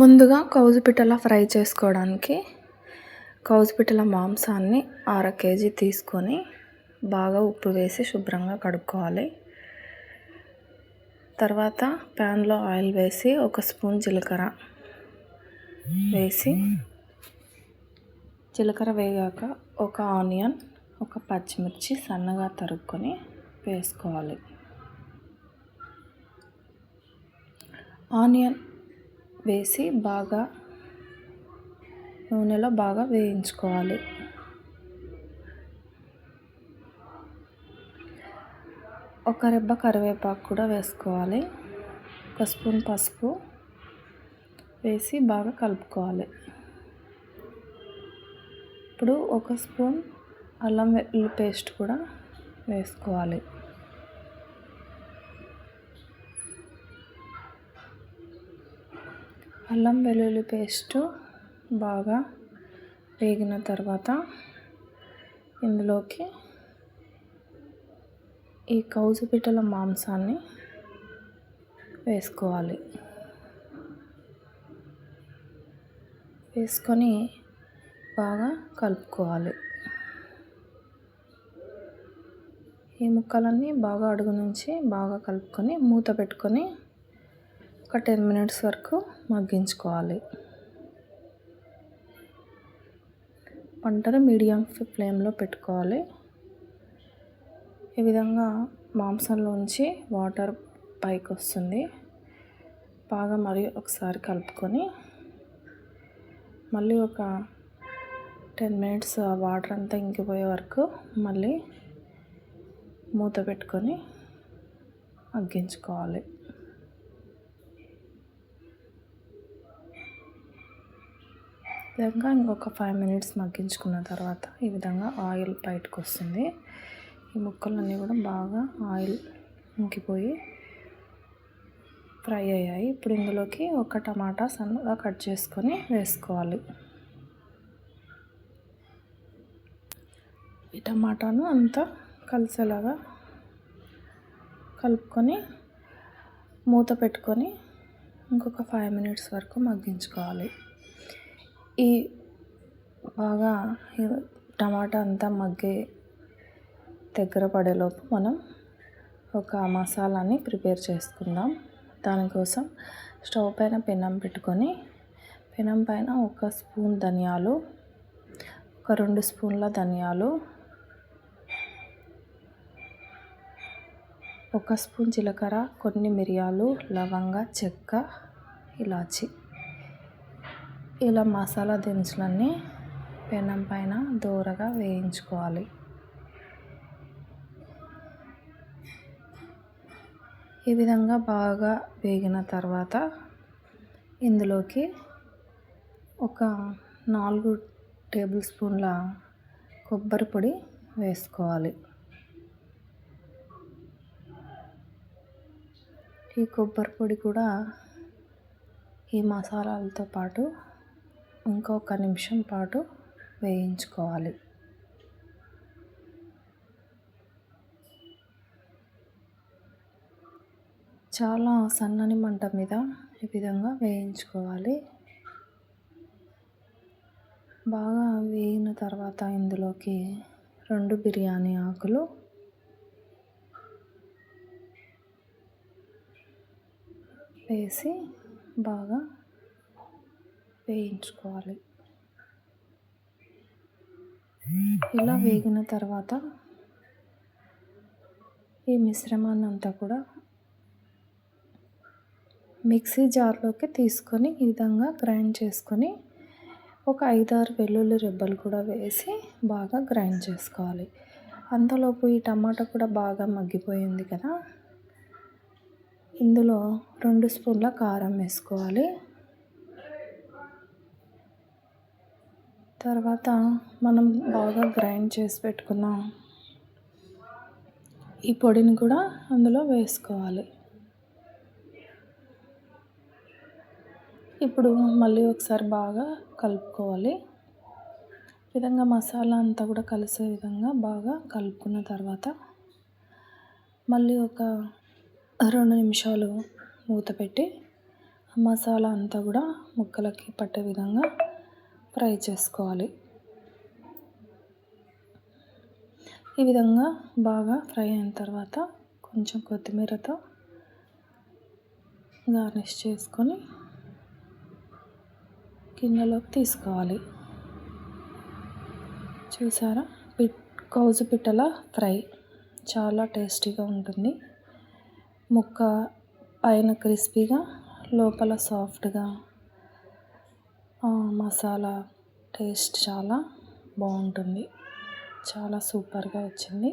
ముందుగా కౌజుపిట్టల ఫ్రై చేసుకోవడానికి కౌజుపిట్టల మాంసాన్ని 1/2 కేజీ తీసుకొని బాగా ఉప్పు వేసి శుభ్రంగా కడుక్కోవాలి. తర్వాత ప్యాన్లో ఆయిల్ వేసి 1 స్పూన్ జీలకర్ర వేసి జీలకర్ర వేగాక ఒక ఆనియన్, ఒక పచ్చిమిర్చి సన్నగా తరుక్కొని వేసుకోవాలి. ఆనియన్ వేసి బాగా నూనెలో బాగా వేయించుకోవాలి. ఒక రెబ్బ కరివేపాకు కూడా వేసుకోవాలి. 1 స్పూన్ పసుపు వేసి బాగా కలుపుకోవాలి. ఇప్పుడు 1 స్పూన్ అల్లం వెల్లుల్లి పేస్ట్ కూడా వేసుకోవాలి. అల్లం వెల్లుల్లి పేస్టు బాగా వేగిన తర్వాత ఇందులోకి ఈ కౌజుపిట్టల మాంసాన్ని వేసుకోవాలి. వేసుకొని బాగా కలుపుకోవాలి. ఈ ముక్కలన్నీ బాగా అడుగు నుంచి బాగా కలుపుకొని మూత పెట్టుకొని ఒక 10 మినిట్స్ వరకు మగ్గించుకోవాలి. మంటను మీడియం ఫ్లేమ్లో పెట్టుకోవాలి. ఈ విధంగా మాంసంలోంచి వాటర్ పైకి వస్తుంది. బాగా మరి ఒకసారి కలుపుకొని మళ్ళీ ఒక 10 మినిట్స్ ఆ వాటర్ అంతా ఇంకిపోయే వరకు మళ్ళీ మూత పెట్టుకొని మగ్గించుకోవాలి. ఈ విధంగా ఇంకొక 5 మినిట్స్ మగ్గించుకున్న తర్వాత ఈ విధంగా ఆయిల్ బయటకు వస్తుంది. ఈ ముక్కలన్నీ కూడా బాగా ఆయిల్ ఇంకిపోయి ఫ్రై అయ్యాయి. ఇప్పుడు ఇందులోకి ఒక టమాటా సన్నగా కట్ చేసుకొని వేసుకోవాలి. ఈ టమాటాను అంతా కలిసేలాగా కలుపుకొని మూత పెట్టుకొని ఇంకొక 5 మినిట్స్ వరకు మగ్గించుకోవాలి. ఈ బాగా టమాటా అంతా మగ్గి దగ్గర పడేలోపు మనం ఒక మసాలాని ప్రిపేర్ చేసుకుందాం. దానికోసం స్టవ్ పైన పెనం పెట్టుకొని పెనం పైన 1 స్పూన్ ధనియాలు, ఒక 2 స్పూన్ల ధనియాలు, 1 స్పూన్ జీలకర్ర, కొన్ని మిరియాలు, లవంగ, చెక్క, ఇలాచి ఇలా మసాలా దినుసులన్నీ పెనం పైన దోరగా వేయించుకోవాలి. ఈ విధంగా బాగా వేగిన తర్వాత ఇందులోకి ఒక 4 టేబుల్ స్పూన్ల కొబ్బరి పొడి వేసుకోవాలి. ఈ కొబ్బరి పొడి కూడా ఈ మసాలాలతో పాటు ఇంకొక నిమిషం పాటు వేయించుకోవాలి. చాలా సన్నని మంట మీద ఈ విధంగా వేయించుకోవాలి. బాగా వేగిన తర్వాత ఇందులోకి 2 బిర్యానీ ఆకులు, వేసి బాగా వేయించుకోవాలి. ఇలా వేగిన తర్వాత ఈ మిశ్రమాన్ని అంతా కూడా మిక్సీ జార్లోకి తీసుకొని ఈ విధంగా గ్రైండ్ చేసుకొని ఒక 5-6 వెల్లుల్లి రెబ్బలు కూడా వేసి బాగా గ్రైండ్ చేసుకోవాలి. అంతలోపు ఈ టమాటా కూడా బాగా మగ్గిపోయింది కదా, ఇందులో 2 స్పూన్ల కారం వేసుకోవాలి. తర్వాత మనం బాగా గ్రైండ్ చేసి పెట్టుకున్న ఈ పొడిని కూడా అందులో వేసుకోవాలి. ఇప్పుడు మళ్ళీ ఒకసారి బాగా కలుపుకోవాలి. ఈ విధంగా మసాలా అంతా కూడా కలిసే విధంగా బాగా కలుపుకున్న తర్వాత మళ్ళీ ఒక 2 నిమిషాలు మూత పెట్టి మసాలా అంతా కూడా ముక్కలకి పట్టే విధంగా ఫ్రై చేసుకోవాలి. ఈ విధంగా బాగా ఫ్రై అయిన తర్వాత కొంచెం కొత్తిమీరతో గార్నిష్ చేసుకొని గిన్నెలోకి తీసుకోవాలి. చూసారా, కౌజు పిట్టల ఫ్రై చాలా టేస్టీగా ఉంటుంది. ముక్క పైన క్రిస్పీగా, లోపల సాఫ్ట్గా, మసాలా టేస్ట్ చాలా బాగుంటుంది. చాలా సూపర్గా వచ్చింది.